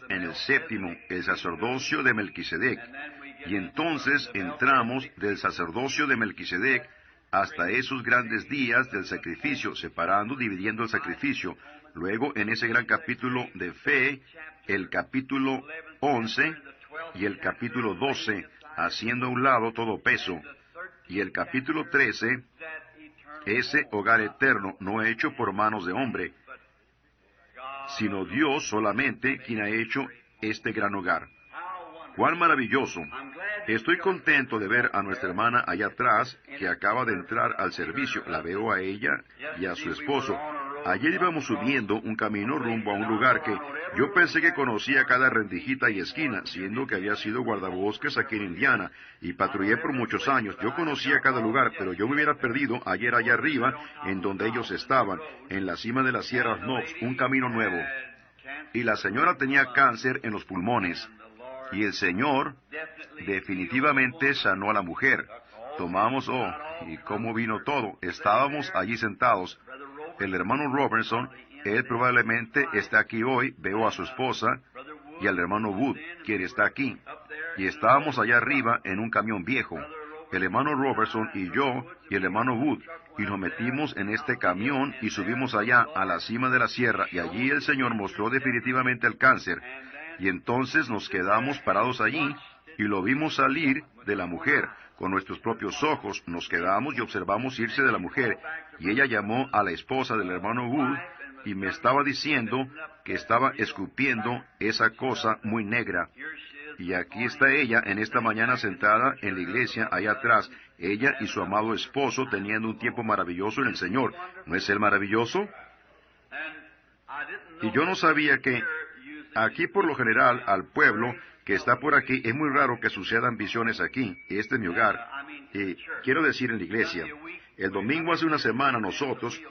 en el séptimo, el sacerdocio de Melquisedec. Y entonces entramos del sacerdocio de Melquisedec hasta esos grandes días del sacrificio, separando, dividiendo el sacrificio. Luego, en ese gran capítulo de fe, el capítulo 11 y el capítulo 12, haciendo a un lado todo peso. Y el capítulo 13, ese hogar eterno no hecho por manos de hombre, sino Dios solamente quien ha hecho este gran hogar. ¡Cuán maravilloso! Estoy contento de ver a nuestra hermana allá atrás, que acaba de entrar al servicio. La veo a ella y a su esposo. Ayer íbamos subiendo un camino rumbo a un lugar que yo pensé que conocía cada rendijita y esquina, siendo que había sido guardabosques aquí en Indiana, y patrullé por muchos años. Yo conocía cada lugar, pero yo me hubiera perdido ayer allá arriba, en donde ellos estaban, en la cima de las Sierras Knox, un camino nuevo. Y la señora tenía cáncer en los pulmones. Y el Señor definitivamente sanó a la mujer. Tomamos, y cómo vino todo. Estábamos allí sentados. El hermano Robertson, él probablemente está aquí hoy. Veo a su esposa y al hermano Wood, quien está aquí. Y estábamos allá arriba en un camión viejo. El hermano Robertson y yo y el hermano Wood. Y nos metimos en este camión y subimos allá a la cima de la sierra. Y allí el Señor mostró definitivamente el cáncer. Y entonces nos quedamos parados allí y lo vimos salir de la mujer. Con nuestros propios ojos nos quedamos y observamos irse de la mujer. Y ella llamó a la esposa del hermano Wood y me estaba diciendo que estaba escupiendo esa cosa muy negra. Y aquí está ella en esta mañana sentada en la iglesia allá atrás. Ella y su amado esposo teniendo un tiempo maravilloso en el Señor. ¿No es él maravilloso? Y yo no sabía que aquí, por lo general, al pueblo que está por aquí, es muy raro que sucedan visiones aquí. Este es mi hogar. Y quiero decir en la iglesia, el domingo hace una semana nosotros,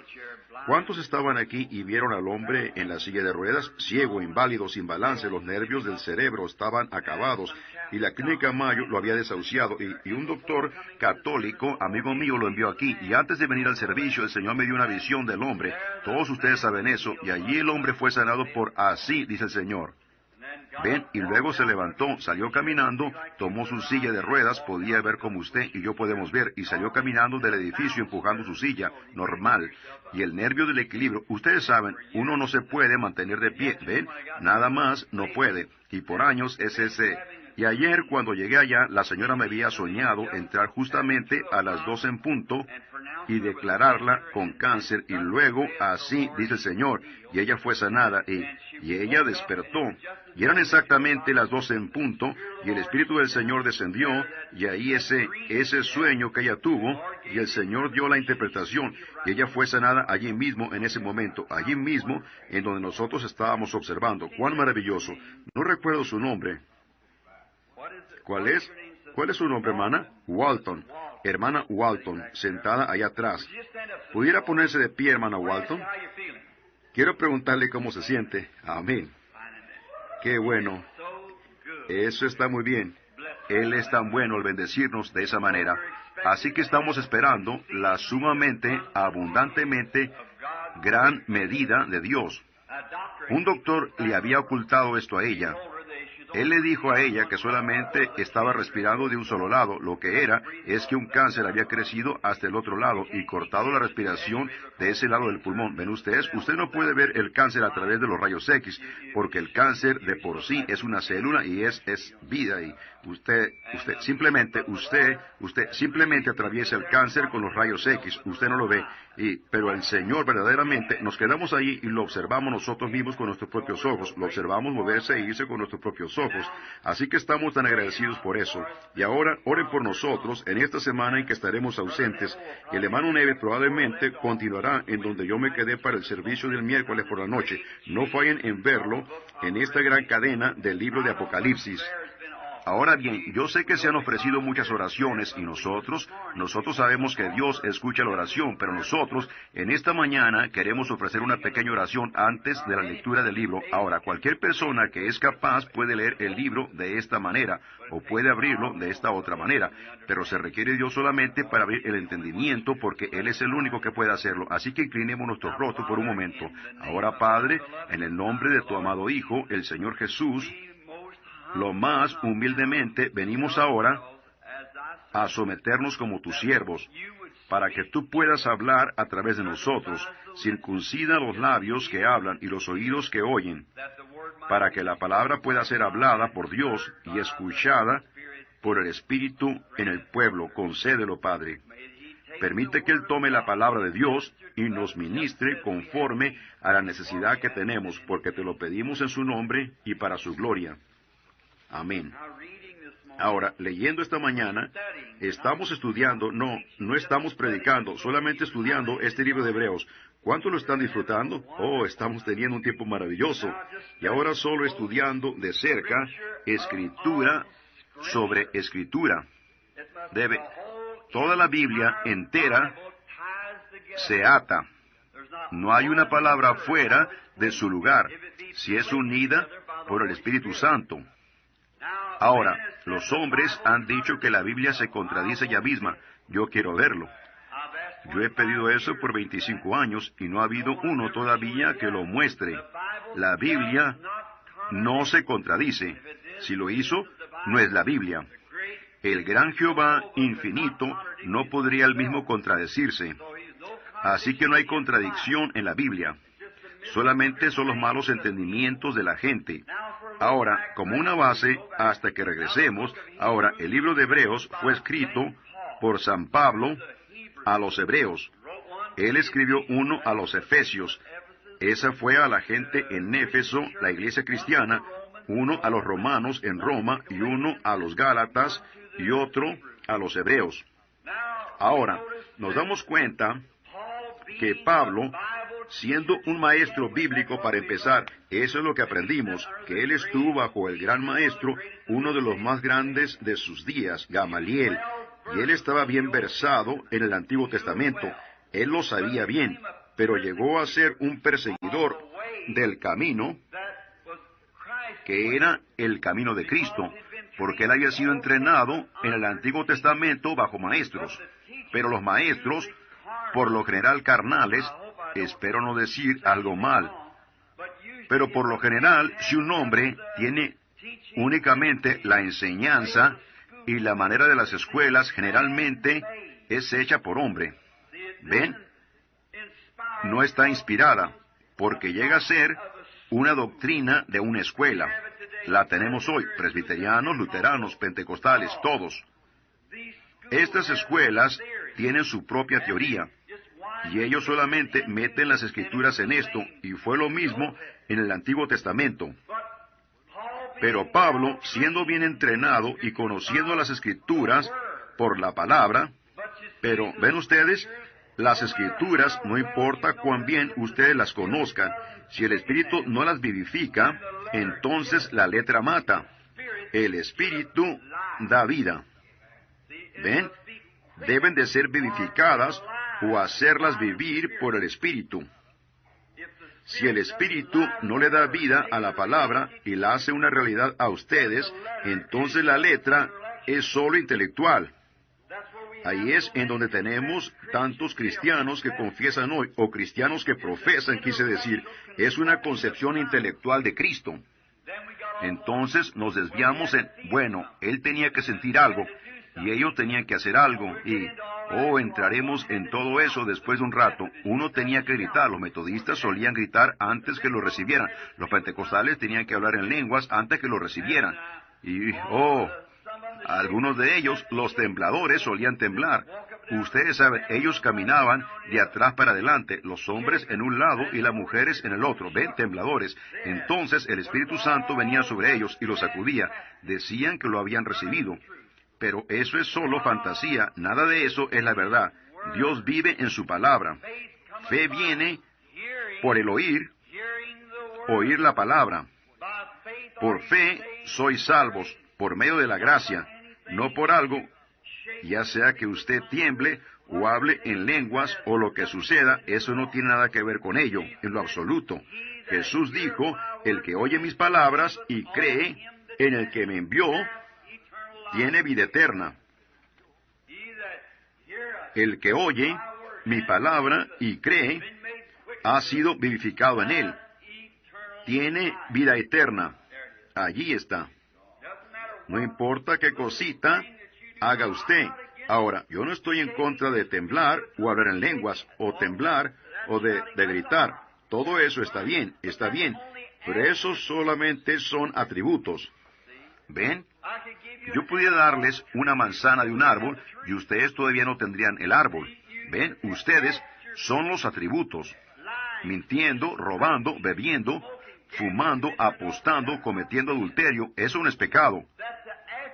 ¿cuántos estaban aquí y vieron al hombre en la silla de ruedas, ciego, inválido, sin balance? Los nervios del cerebro estaban acabados y la clínica Mayo lo había desahuciado. Y un doctor católico, amigo mío, lo envió aquí. Y antes de venir al servicio, el Señor me dio una visión del hombre. Todos ustedes saben eso. Y allí el hombre fue sanado por así, dice el Señor. Ven, y luego se levantó, salió caminando, tomó su silla de ruedas, podía ver como usted y yo podemos ver, y salió caminando del edificio empujando su silla, normal. Y el nervio del equilibrio, ustedes saben, uno no se puede mantener de pie, ¿ven? Nada más no puede. Y por años es ese. Y ayer, cuando llegué allá, la señora me había soñado entrar justamente a las 12 en punto y declararla con cáncer, y luego, así, dice el Señor, y ella fue sanada, y ella despertó. Y eran exactamente las 12 en punto, y el Espíritu del Señor descendió, y ahí ese sueño que ella tuvo, y el Señor dio la interpretación, y ella fue sanada allí mismo, en ese momento, allí mismo, en donde nosotros estábamos observando. ¡Cuán maravilloso! No recuerdo su nombre. ¿Cuál es? ¿Cuál es su nombre, hermana? Walton. Hermana Walton, sentada allá atrás. ¿Pudiera ponerse de pie, hermana Walton? Quiero preguntarle cómo se siente. Amén. ¡Qué bueno! Eso está muy bien. Él es tan bueno al bendecirnos de esa manera. Así que estamos esperando la sumamente, abundantemente, gran medida de Dios. Un doctor le había ocultado esto a ella. Él le dijo a ella que solamente estaba respirando de un solo lado. Lo que era es que un cáncer había crecido hasta el otro lado y cortado la respiración de ese lado del pulmón. ¿Ven ustedes? Usted no puede ver el cáncer a través de los rayos X, porque el cáncer de por sí es una célula y es vida. Y usted simplemente atraviesa el cáncer con los rayos X. Usted no lo ve. Pero el Señor verdaderamente, nos quedamos ahí y lo observamos nosotros mismos con nuestros propios ojos. Lo observamos moverse e irse con nuestros propios ojos. Así que estamos tan agradecidos por eso. Y ahora, oren por nosotros en esta semana en que estaremos ausentes. El hermano Neves probablemente continuará en donde yo me quedé para el servicio del miércoles por la noche. No fallen en verlo en esta gran cadena del libro de Apocalipsis. Ahora bien, yo sé que se han ofrecido muchas oraciones y nosotros sabemos que Dios escucha la oración, pero nosotros en esta mañana queremos ofrecer una pequeña oración antes de la lectura del libro. Ahora, cualquier persona que es capaz puede leer el libro de esta manera o puede abrirlo de esta otra manera, pero se requiere Dios solamente para abrir el entendimiento porque Él es el único que puede hacerlo. Así que inclinemos nuestros rostros por un momento. Ahora, Padre, en el nombre de tu amado Hijo, el Señor Jesús, lo más humildemente venimos ahora a someternos como tus siervos, para que tú puedas hablar a través de nosotros. Circuncida los labios que hablan y los oídos que oyen, para que la palabra pueda ser hablada por Dios y escuchada por el Espíritu en el pueblo. Concédelo, Padre. Permite que Él tome la palabra de Dios y nos ministre conforme a la necesidad que tenemos, porque te lo pedimos en su nombre y para su gloria. Amén. Ahora, leyendo esta mañana, estamos estudiando, no estamos predicando, solamente estudiando este libro de Hebreos. ¿Cuánto lo están disfrutando? Oh, estamos teniendo un tiempo maravilloso. Y ahora solo estudiando de cerca, escritura sobre escritura. Toda la Biblia entera se ata. No hay una palabra fuera de su lugar, si es unida por el Espíritu Santo. Ahora, los hombres han dicho que la Biblia se contradice ella misma. Yo quiero verlo. Yo he pedido eso por 25 años y no ha habido uno todavía que lo muestre. La Biblia no se contradice. Si lo hizo, no es la Biblia. El gran Jehová infinito no podría él mismo contradecirse. Así que no hay contradicción en la Biblia. Solamente son los malos entendimientos de la gente. Ahora, como una base, hasta que regresemos, ahora el libro de Hebreos fue escrito por San Pablo a los hebreos. Él escribió uno a los efesios. Esa fue a la gente en Éfeso, la iglesia cristiana, uno a los romanos en Roma y uno a los gálatas y otro a los hebreos. Ahora, nos damos cuenta que Pablo, siendo un maestro bíblico para empezar, eso es lo que aprendimos, que él estuvo bajo el gran maestro, uno de los más grandes de sus días, Gamaliel, y él estaba bien versado en el Antiguo Testamento. Él lo sabía bien, pero llegó a ser un perseguidor del camino, que era el camino de Cristo, porque él había sido entrenado en el Antiguo Testamento bajo maestros. Pero los maestros, por lo general carnales, espero no decir algo mal, pero por lo general, si un hombre tiene únicamente la enseñanza y la manera de las escuelas, generalmente es hecha por hombre. ¿Ven? No está inspirada, porque llega a ser una doctrina de una escuela. La tenemos hoy, presbiterianos, luteranos, pentecostales, todos. Estas escuelas tienen su propia teoría, y ellos solamente meten las escrituras en esto, y fue lo mismo en el Antiguo Testamento. Pero Pablo, siendo bien entrenado y conociendo las escrituras por la palabra, pero, ¿ven ustedes? Las escrituras, no importa cuán bien ustedes las conozcan, si el Espíritu no las vivifica, entonces la letra mata. El Espíritu da vida. ¿Ven? Deben de ser vivificadas o hacerlas vivir por el Espíritu. Si el Espíritu no le da vida a la palabra y la hace una realidad a ustedes, entonces la letra es solo intelectual. Ahí es en donde tenemos tantos cristianos que confiesan hoy, o cristianos que profesan, quise decir, es una concepción intelectual de Cristo. Entonces nos desviamos en, bueno, Él tenía que sentir algo, y ellos tenían que hacer algo, y, entraremos en todo eso después de un rato. Uno tenía que gritar, los metodistas solían gritar antes que lo recibieran, los pentecostales tenían que hablar en lenguas antes que lo recibieran, y, algunos de ellos, los tembladores, solían temblar. Ustedes saben, ellos caminaban de atrás para adelante, los hombres en un lado y las mujeres en el otro. ¿Ven? Tembladores. Entonces el Espíritu Santo venía sobre ellos y los sacudía. Decían que lo habían recibido. Pero eso es solo fantasía, nada de eso es la verdad. Dios vive en su palabra. Fe viene por el oír la palabra. Por fe sois salvos. por medio de la gracia, no por algo, ya sea que usted tiemble o hable en lenguas o lo que suceda, eso no tiene nada que ver con ello, en lo absoluto. Jesús dijo, el que oye mis palabras y cree en el que me envió, tiene vida eterna. El que oye mi palabra y cree, ha sido vivificado en él. Tiene vida eterna. Allí está. No importa qué cosita haga usted. Ahora, yo no estoy en contra de temblar o hablar en lenguas, o temblar o de gritar. Todo eso está bien, pero esos solamente son atributos. ¿Ven? Yo pudiera darles una manzana de un árbol y ustedes todavía no tendrían el árbol. ¿Ven? Ustedes son los atributos. Mintiendo, robando, bebiendo, fumando, apostando, cometiendo adulterio, eso no es pecado.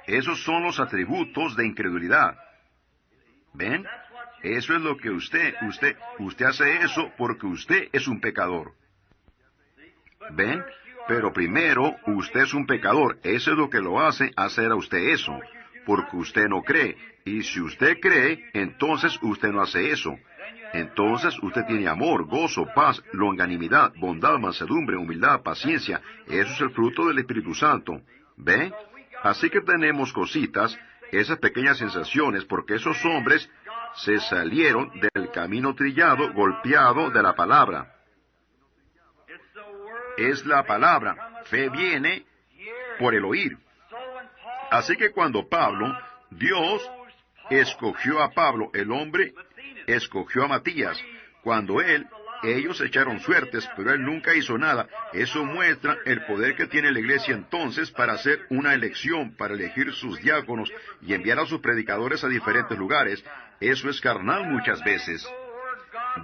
Esos son los atributos de incredulidad. ¿Ven? Eso es lo que usted hace eso porque usted es un pecador. ¿Ven? Pero primero, usted es un pecador. Eso es lo que lo hace hacer a usted eso, porque usted no cree. Y si usted cree, entonces usted no hace eso. Entonces usted tiene amor, gozo, paz, longanimidad, bondad, mansedumbre, humildad, paciencia. Eso es el fruto del Espíritu Santo. ¿Ve? Así que tenemos cositas, esas pequeñas sensaciones, porque esos hombres se salieron del camino trillado, golpeado de la palabra. Es la palabra. Fe viene por el oír. Así que cuando Dios escogió a Pablo, el hombre escogió a Matías. Cuando ellos echaron suertes, pero él nunca hizo nada. Eso muestra el poder que tiene la iglesia entonces para hacer una elección, para elegir sus diáconos y enviar a sus predicadores a diferentes lugares. Eso es carnal muchas veces.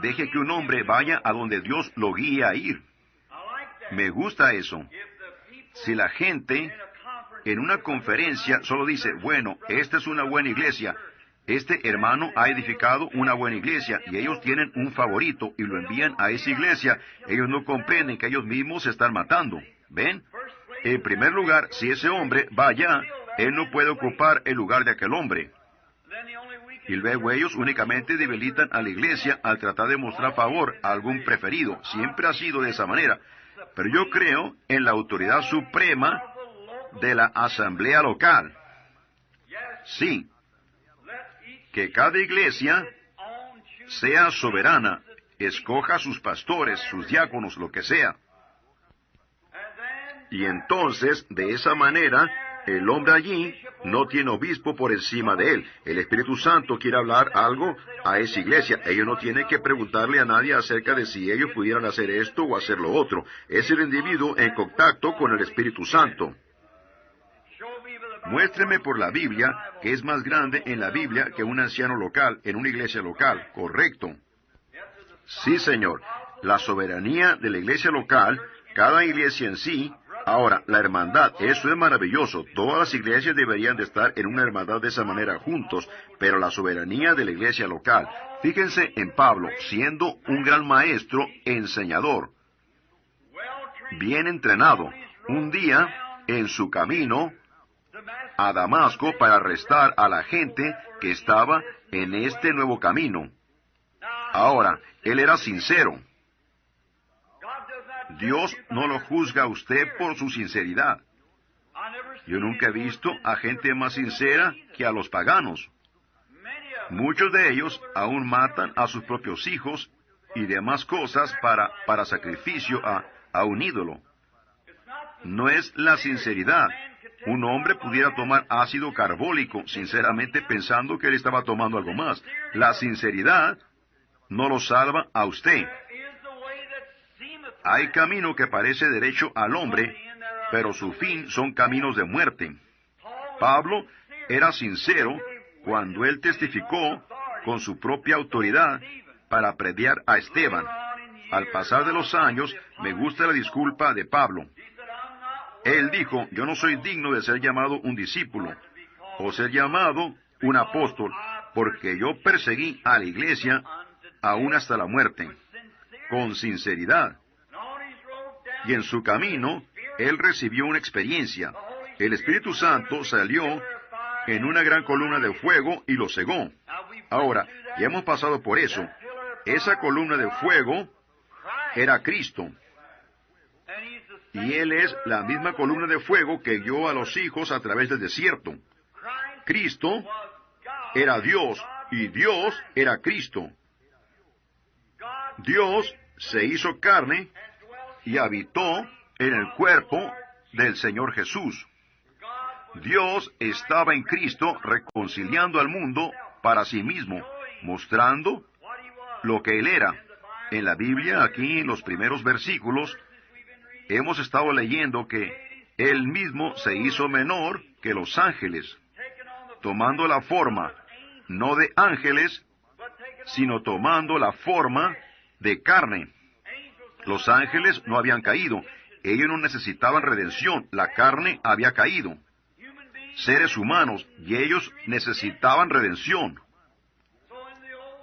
Deje que un hombre vaya a donde Dios lo guíe a ir. Me gusta eso. Si la gente en una conferencia solo dice, bueno, esta es una buena iglesia, este hermano ha edificado una buena iglesia y ellos tienen un favorito y lo envían a esa iglesia, ellos no comprenden que ellos mismos se están matando. ¿Ven? En primer lugar, si ese hombre va allá, él no puede ocupar el lugar de aquel hombre. Y luego ellos únicamente debilitan a la iglesia al tratar de mostrar favor a algún preferido. Siempre ha sido de esa manera. Pero yo creo en la autoridad suprema de la asamblea local. Sí, que cada iglesia sea soberana, escoja a sus pastores, sus diáconos, lo que sea. Y entonces, de esa manera, el hombre allí no tiene obispo por encima de él. El Espíritu Santo quiere hablar algo a esa iglesia. Ellos no tienen que preguntarle a nadie acerca de si ellos pudieran hacer esto o hacer lo otro. Es el individuo en contacto con el Espíritu Santo. Muéstreme por la Biblia que es más grande en la Biblia que un anciano local, en una iglesia local. Correcto. Sí, Señor. La soberanía de la iglesia local, cada iglesia en sí. Ahora, la hermandad, eso es maravilloso. Todas las iglesias deberían de estar en una hermandad de esa manera juntos, pero la soberanía de la iglesia local. Fíjense en Pablo, siendo un gran maestro, enseñador, bien entrenado. Un día, en su camino a Damasco para arrestar a la gente que estaba en este nuevo camino. Ahora, él era sincero. Dios no lo juzga a usted por su sinceridad. Yo nunca he visto a gente más sincera que a los paganos. Muchos de ellos aún matan a sus propios hijos y demás cosas para sacrificio a un ídolo. No es la sinceridad. Un hombre pudiera tomar ácido carbólico, sinceramente pensando que él estaba tomando algo más. La sinceridad no lo salva a usted. Hay camino que parece derecho al hombre, pero su fin son caminos de muerte. Pablo era sincero cuando él testificó con su propia autoridad para predicar a Esteban. Al pasar de los años, me gusta la disculpa de Pablo. Él dijo, yo no soy digno de ser llamado un discípulo, o ser llamado un apóstol, porque yo perseguí a la iglesia aún hasta la muerte, con sinceridad. Y en su camino, él recibió una experiencia. El Espíritu Santo salió en una gran columna de fuego y lo cegó. Ahora, ya hemos pasado por eso. Esa columna de fuego era Cristo. Y Él es la misma columna de fuego que guió a los hijos a través del desierto. Cristo era Dios y Dios era Cristo. Dios se hizo carne y habitó en el cuerpo del Señor Jesús. Dios estaba en Cristo reconciliando al mundo para sí mismo, mostrando lo que Él era. En la Biblia, aquí en los primeros versículos, hemos estado leyendo que Él mismo se hizo menor que los ángeles, tomando la forma, no de ángeles, sino tomando la forma de carne. Los ángeles no habían caído, ellos no necesitaban redención, la carne había caído. Seres humanos, y ellos necesitaban redención.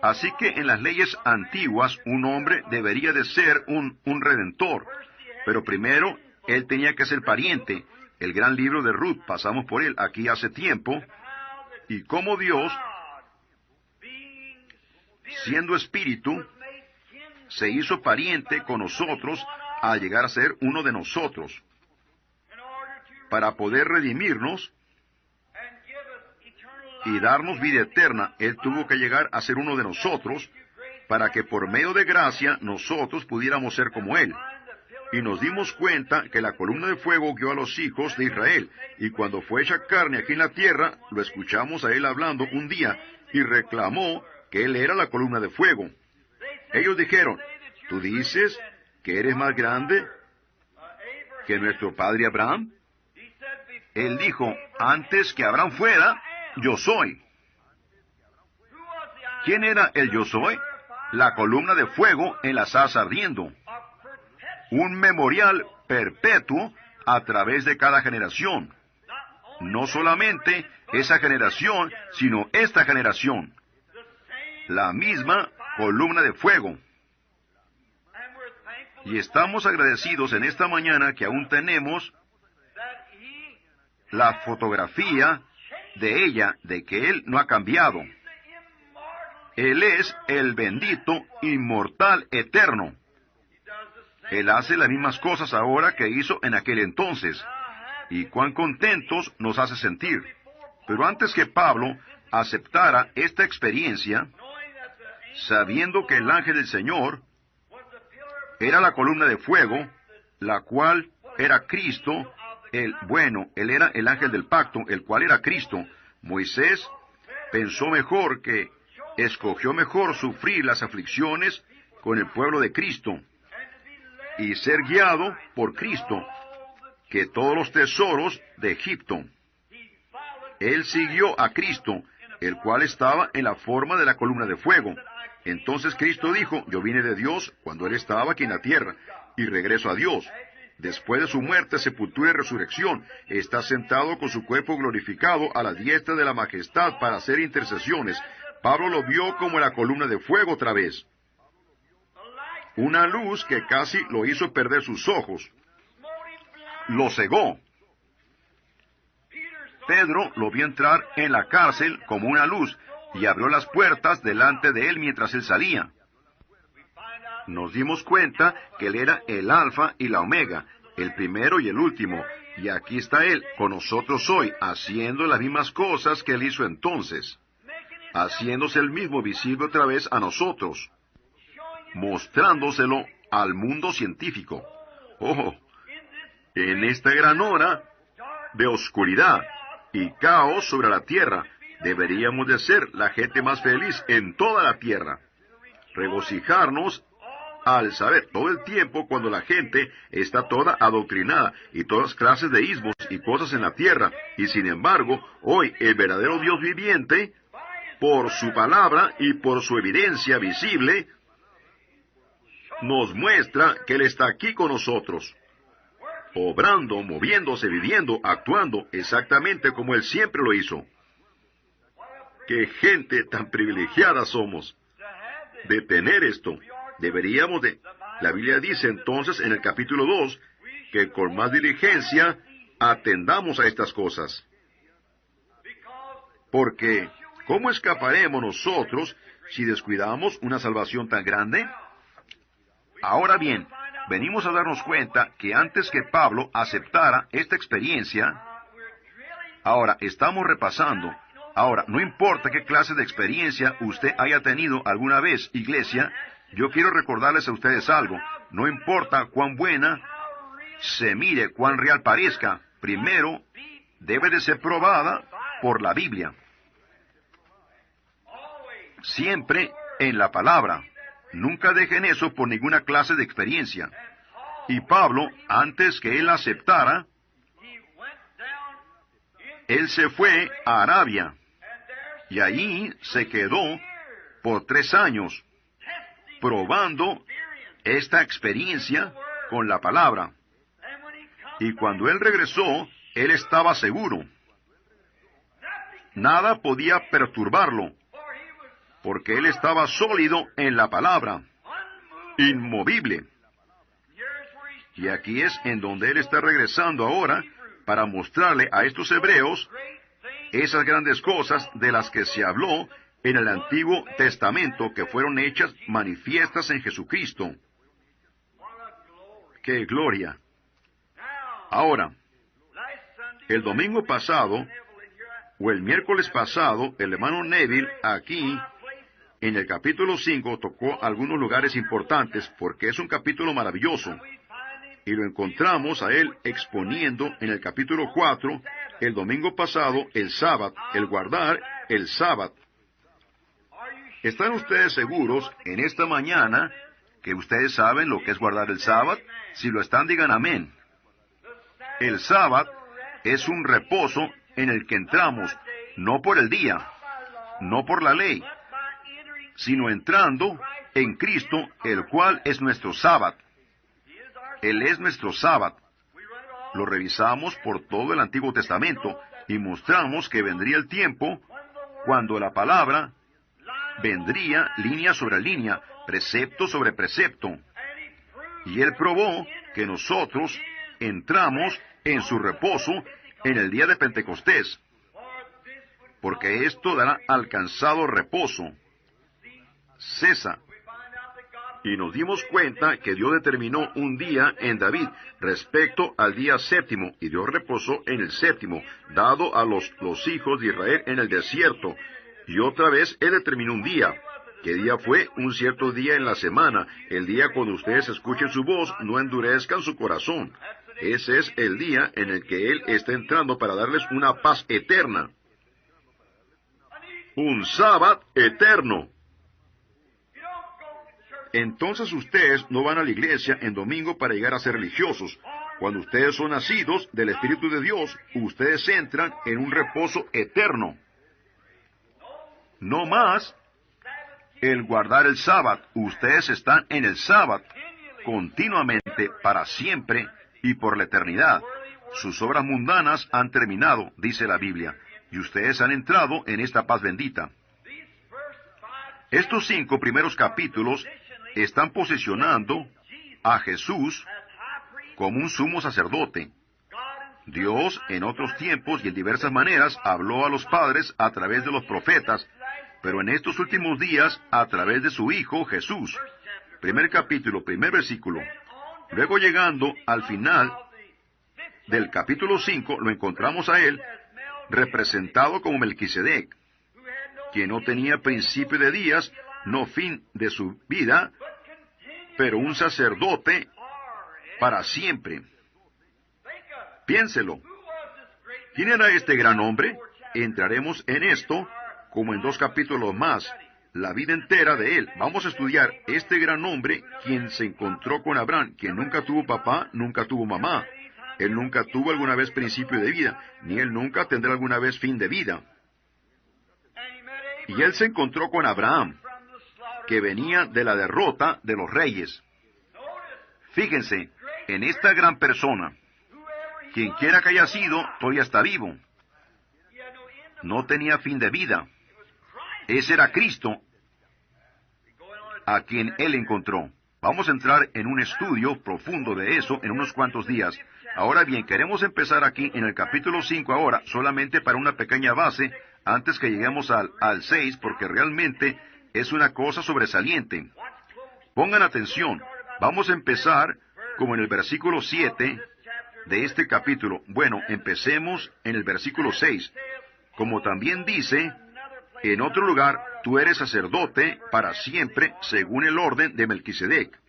Así que en las leyes antiguas, un hombre debería de ser un redentor. Pero primero, él tenía que ser pariente. El gran libro de Ruth, pasamos por él aquí hace tiempo. Y cómo Dios, siendo espíritu, se hizo pariente con nosotros al llegar a ser uno de nosotros. Para poder redimirnos y darnos vida eterna, Él tuvo que llegar a ser uno de nosotros, para que por medio de gracia nosotros pudiéramos ser como Él. Y nos dimos cuenta que la columna de fuego guió a los hijos de Israel, y cuando fue hecha carne aquí en la tierra, lo escuchamos a Él hablando un día, y reclamó que Él era la columna de fuego. Ellos dijeron, ¿tú dices que eres más grande que nuestro padre Abraham? Él dijo, antes que Abraham fuera, yo soy. ¿Quién era el yo soy? La columna de fuego en la zarza ardiendo. Un memorial perpetuo a través de cada generación. No solamente esa generación, sino esta generación. La misma columna de fuego. Y estamos agradecidos en esta mañana que aún tenemos la fotografía de ella, de que Él no ha cambiado. Él es el bendito, inmortal, eterno. Él hace las mismas cosas ahora que hizo en aquel entonces. Y cuán contentos nos hace sentir. Pero antes que Pablo aceptara esta experiencia, sabiendo que el ángel del Señor era la columna de fuego, la cual era Cristo, él era el ángel del pacto, el cual era Cristo. Moisés pensó mejor que escogió mejor sufrir las aflicciones con el pueblo de Cristo y ser guiado por Cristo que todos los tesoros de Egipto. Él siguió a Cristo, el cual estaba en la forma de la columna de fuego. Entonces Cristo dijo, yo vine de Dios cuando Él estaba aquí en la tierra, y regreso a Dios. Después de su muerte, sepultura y resurrección, está sentado con su cuerpo glorificado a la diestra de la majestad para hacer intercesiones. Pablo lo vio como la columna de fuego otra vez. Una luz que casi lo hizo perder sus ojos. Lo cegó. Pedro lo vio entrar en la cárcel como una luz y abrió las puertas delante de él mientras él salía. Nos dimos cuenta que Él era el Alfa y la Omega, el primero y el último, y aquí está Él con nosotros hoy, haciendo las mismas cosas que Él hizo entonces, haciéndose el mismo visible otra vez a nosotros, mostrándoselo al mundo científico. ¡Oh! En esta gran hora de oscuridad y caos sobre la tierra, deberíamos de ser la gente más feliz en toda la tierra. Regocijarnos al saber todo el tiempo cuando la gente está toda adoctrinada y todas clases de ismos y cosas en la tierra, y sin embargo, hoy el verdadero Dios viviente, por su palabra y por su evidencia visible, nos muestra que Él está aquí con nosotros, obrando, moviéndose, viviendo, actuando exactamente como Él siempre lo hizo. ¡Qué gente tan privilegiada somos de tener esto! La Biblia dice entonces en el capítulo 2, que con más diligencia atendamos a estas cosas. Porque, ¿cómo escaparemos nosotros si descuidamos una salvación tan grande? Ahora bien, venimos a darnos cuenta que antes que Pablo aceptara esta experiencia, ahora estamos repasando. Ahora, no importa qué clase de experiencia usted haya tenido alguna vez, iglesia, yo quiero recordarles a ustedes algo. No importa cuán buena se mire, cuán real parezca, primero debe de ser probada por la Biblia. Siempre en la palabra. Nunca dejen eso por ninguna clase de experiencia. Y Pablo, antes que él aceptara, él se fue a Arabia. Y allí se quedó por 3 años, probando esta experiencia con la palabra. Y cuando él regresó, él estaba seguro. Nada podía perturbarlo, porque él estaba sólido en la palabra, inmovible. Y aquí es en donde él está regresando ahora para mostrarle a estos hebreos esas grandes cosas de las que se habló en el Antiguo Testamento, que fueron hechas manifiestas en Jesucristo. ¡Qué gloria! Ahora, el domingo pasado, o el miércoles pasado, el hermano Neville aquí, en el capítulo 5, tocó algunos lugares importantes, porque es un capítulo maravilloso. Y lo encontramos a él exponiendo en el capítulo 4, el domingo pasado, el sábado, el guardar el sábado. ¿Están ustedes seguros en esta mañana que ustedes saben lo que es guardar el sábado? Si lo están, digan amén. El sábado es un reposo en el que entramos, no por el día, no por la ley, sino entrando en Cristo, el cual es nuestro sábado. Él es nuestro sábado. Lo revisamos por todo el Antiguo Testamento y mostramos que vendría el tiempo cuando la palabra vendría línea sobre línea, precepto sobre precepto. Y él probó que nosotros entramos en su reposo en el día de Pentecostés, porque esto dará alcanzado reposo. Cesa. Y nos dimos cuenta que Dios determinó un día en David respecto al día séptimo, y Dios reposó en el séptimo, dado a los hijos de Israel en el desierto. Y otra vez Él determinó un día. ¿Qué día fue? Un cierto día en la semana. El día cuando ustedes escuchen su voz, no endurezcan su corazón. Ese es el día en el que Él está entrando para darles una paz eterna. Un sábado eterno. Entonces ustedes no van a la iglesia en domingo para llegar a ser religiosos. Cuando ustedes son nacidos del Espíritu de Dios, ustedes entran en un reposo eterno. No más el guardar el sábado. Ustedes están en el sábado continuamente, para siempre y por la eternidad. Sus obras mundanas han terminado, dice la Biblia, y ustedes han entrado en esta paz bendita. Estos 5 primeros capítulos están posicionando a Jesús como un sumo sacerdote. Dios, en otros tiempos y en diversas maneras, habló a los padres a través de los profetas, pero en estos últimos días, a través de su Hijo Jesús. Primer capítulo, primer versículo. Luego, llegando al final del capítulo 5, lo encontramos a él representado como Melquisedec, quien no tenía principio de días, no fin de su vida, pero un sacerdote para siempre. Piénselo. ¿Quién era este gran hombre? Entraremos en esto como en 2 capítulos más, la vida entera de él. Vamos a estudiar este gran hombre, quien se encontró con Abraham, quien nunca tuvo papá, nunca tuvo mamá. Él nunca tuvo alguna vez principio de vida, ni él nunca tendrá alguna vez fin de vida. Y él se encontró con Abraham, que venía de la derrota de los reyes. Fíjense, en esta gran persona, quien quiera que haya sido, todavía está vivo. No tenía fin de vida. Ese era Cristo, a quien él encontró. Vamos a entrar en un estudio profundo de eso en unos cuantos días. Ahora bien, queremos empezar aquí en el capítulo 5 ahora, solamente para una pequeña base, antes que lleguemos al 6, porque realmente es una cosa sobresaliente. Pongan atención, vamos a empezar como en el versículo 7 de este capítulo. Bueno, empecemos en el versículo 6. Como también dice, en otro lugar, tú eres sacerdote para siempre, según el orden de Melquisedec.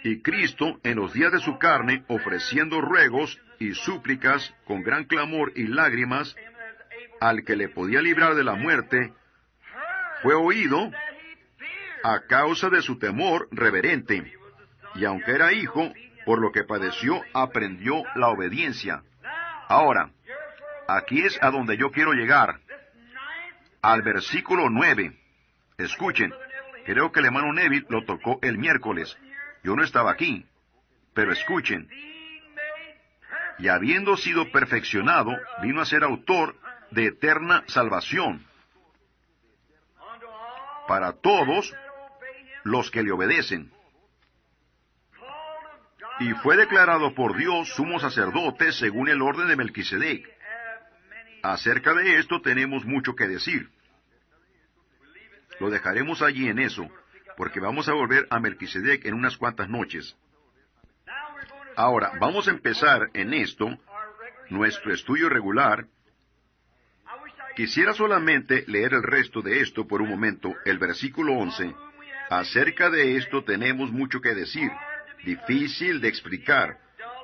Y Cristo, en los días de su carne, ofreciendo ruegos y súplicas con gran clamor y lágrimas, al que le podía librar de la muerte, fue oído a causa de su temor reverente. Y aunque era hijo, por lo que padeció, aprendió la obediencia. Ahora, aquí es a donde yo quiero llegar, al versículo 9. Escuchen, creo que el hermano Neville lo tocó el miércoles. Yo no estaba aquí, pero escuchen. Y habiendo sido perfeccionado, vino a ser autor de eterna salvación para todos los que le obedecen. Y fue declarado por Dios sumo sacerdote según el orden de Melquisedec. Acerca de esto tenemos mucho que decir. Lo dejaremos allí en eso, porque vamos a volver a Melquisedec en unas cuantas noches. Ahora, vamos a empezar en esto, nuestro estudio regular. Quisiera solamente leer el resto de esto por un momento, el versículo 11. Acerca de esto tenemos mucho que decir, difícil de explicar,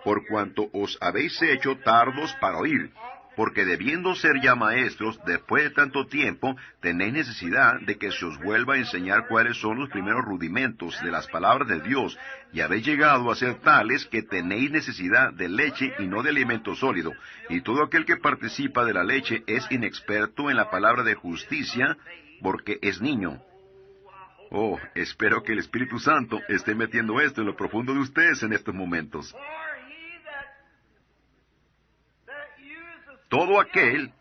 por cuanto os habéis hecho tardos para oír, porque debiendo ser ya maestros, después de tanto tiempo, tenéis necesidad de que se os vuelva a enseñar cuáles son los primeros rudimentos de las palabras de Dios, y habéis llegado a ser tales que tenéis necesidad de leche y no de alimento sólido, y todo aquel que participa de la leche es inexperto en la palabra de justicia, porque es niño. Oh, espero que el Espíritu Santo esté metiendo esto en lo profundo de ustedes en estos momentos. Todo aquel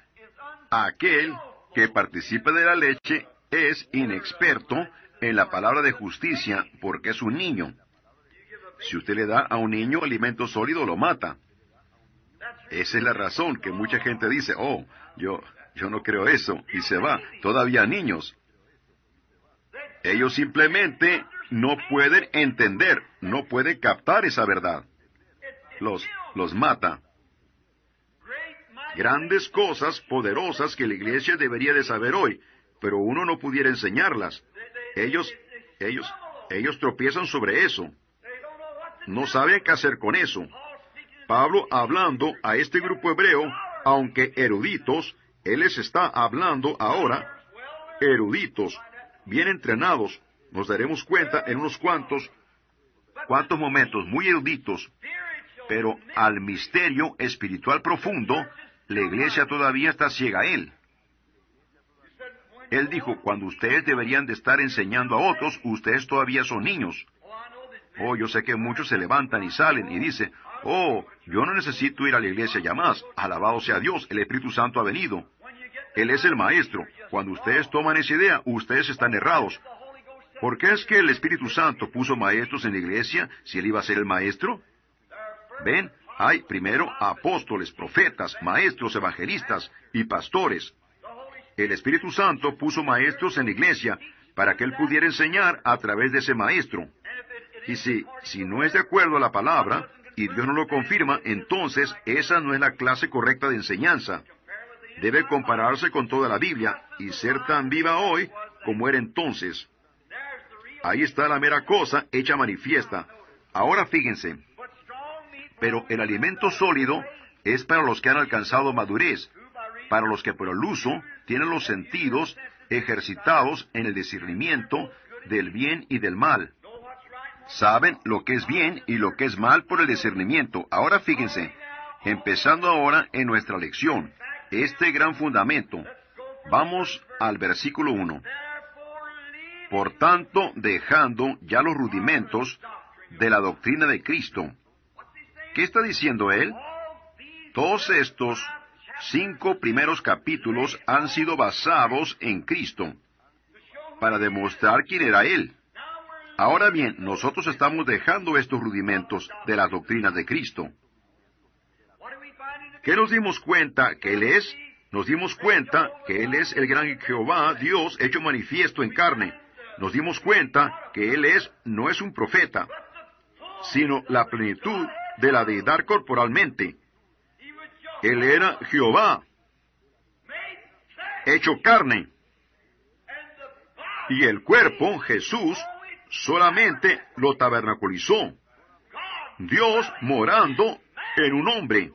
que participa de la leche es inexperto en la palabra de justicia porque es un niño. Si usted le da a un niño alimento sólido, lo mata. Esa es la razón que mucha gente dice, oh, yo no creo eso, y se va. Todavía niños. Ellos simplemente no pueden entender, no pueden captar esa verdad. Los mata. Grandes cosas poderosas que la iglesia debería de saber hoy, pero uno no pudiera enseñarlas. Ellos tropiezan sobre eso. No saben qué hacer con eso. Pablo, hablando a este grupo hebreo, aunque eruditos, él les está hablando ahora, eruditos, bien entrenados, nos daremos cuenta en unos cuantos momentos, muy eruditos, pero al misterio espiritual profundo, la iglesia todavía está ciega a él. Él dijo, cuando ustedes deberían de estar enseñando a otros, ustedes todavía son niños. Oh, yo sé que muchos se levantan y salen y dicen, oh, yo no necesito ir a la iglesia ya más. Alabado sea Dios, el Espíritu Santo ha venido. Él es el Maestro. Cuando ustedes toman esa idea, ustedes están errados. ¿Por qué es que el Espíritu Santo puso maestros en la iglesia si Él iba a ser el Maestro? ¿Ven? Hay primero apóstoles, profetas, maestros, evangelistas y pastores. El Espíritu Santo puso maestros en la iglesia para que Él pudiera enseñar a través de ese maestro. Y si no es de acuerdo a la palabra, y Dios no lo confirma, entonces esa no es la clase correcta de enseñanza. Debe compararse con toda la Biblia y ser tan viva hoy como era entonces. Ahí está la mera cosa hecha manifiesta. Ahora fíjense. Pero el alimento sólido es para los que han alcanzado madurez, para los que por el uso tienen los sentidos ejercitados en el discernimiento del bien y del mal. Saben lo que es bien y lo que es mal por el discernimiento. Ahora fíjense, empezando ahora en nuestra lección, este gran fundamento. Vamos al versículo 1. Por tanto, dejando ya los rudimentos de la doctrina de Cristo. ¿Qué está diciendo él? Todos estos 5 primeros capítulos han sido basados en Cristo, para demostrar quién era Él. Ahora bien, nosotros estamos dejando estos rudimentos de las doctrinas de Cristo. ¿Qué nos dimos cuenta que Él es? Nos dimos cuenta que Él es el gran Jehová, Dios, hecho manifiesto en carne. Nos dimos cuenta que Él no es un profeta, sino la plenitud de la deidad corporalmente. Él era Jehová, hecho carne. Y el cuerpo, Jesús, solamente lo tabernaculizó. Dios morando en un hombre.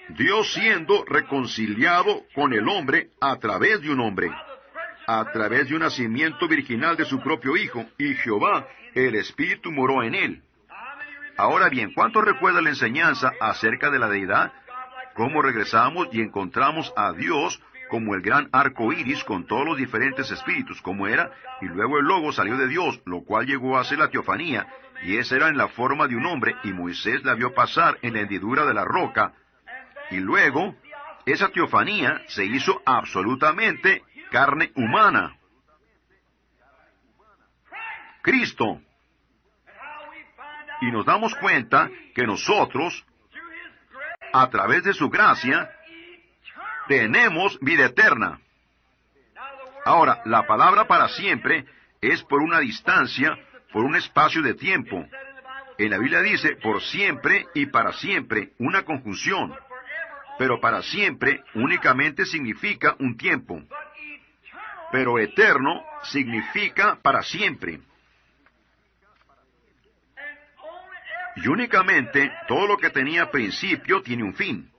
Dios siendo reconciliado con el hombre a través de un hombre, a través de un nacimiento virginal de su propio Hijo, y Jehová, el Espíritu, moró en él. Ahora bien, ¿cuántos recuerdan la enseñanza acerca de la deidad? Cómo regresamos y encontramos a Dios como el gran arco iris con todos los diferentes espíritus, como era, y luego el Logo salió de Dios, lo cual llegó a ser la teofanía, y esa era en la forma de un hombre, y Moisés la vio pasar en la hendidura de la roca, y luego esa teofanía se hizo absolutamente carne humana. Cristo. Y nos damos cuenta que nosotros, a través de su gracia, tenemos vida eterna. Ahora, la palabra para siempre es por una distancia, por un espacio de tiempo. En la Biblia dice por siempre y para siempre, una conjunción. Pero para siempre únicamente significa un tiempo. Pero eterno significa para siempre. Y únicamente todo lo que tenía principio tiene un fin.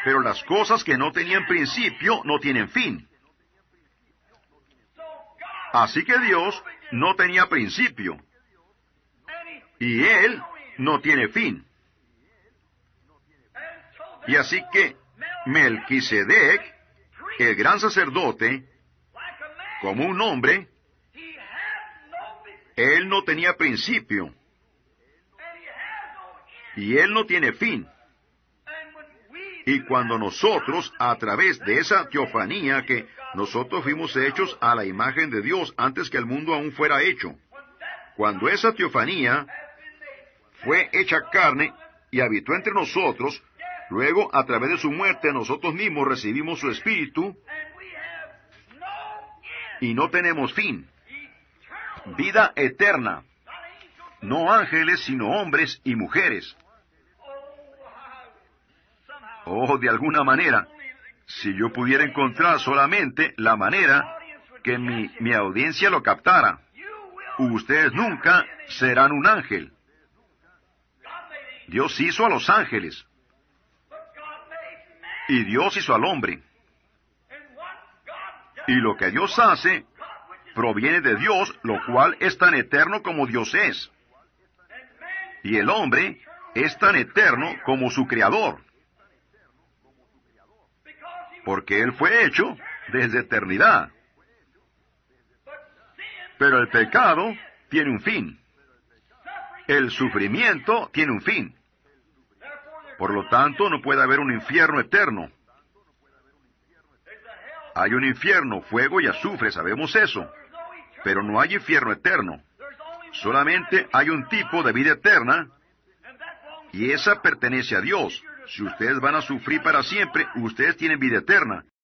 Pero las cosas que no tenían principio no tienen fin. Así que Dios no tenía principio. Y Él no tiene fin. Y así que Melquisedec, el gran sacerdote, como un hombre, él no tenía principio. Y él no tiene fin. Y cuando nosotros, a través de esa teofanía que nosotros fuimos hechos a la imagen de Dios antes que el mundo aún fuera hecho, cuando esa teofanía fue hecha carne y habitó entre nosotros, luego, a través de su muerte, nosotros mismos recibimos su Espíritu y no tenemos fin. Vida eterna. No ángeles, sino hombres y mujeres. Oh, de alguna manera, si yo pudiera encontrar solamente la manera que mi audiencia lo captara, ustedes nunca serán un ángel. Dios hizo a los ángeles. Y Dios hizo al hombre. Y lo que Dios hace proviene de Dios, lo cual es tan eterno como Dios es. Y el hombre es tan eterno como su Creador. Porque Él fue hecho desde eternidad. Pero el pecado tiene un fin. El sufrimiento tiene un fin. Por lo tanto, no puede haber un infierno eterno. Hay un infierno, fuego y azufre, sabemos eso. Pero no hay infierno eterno. Solamente hay un tipo de vida eterna, y esa pertenece a Dios. Si ustedes van a sufrir para siempre, ustedes tienen vida eterna.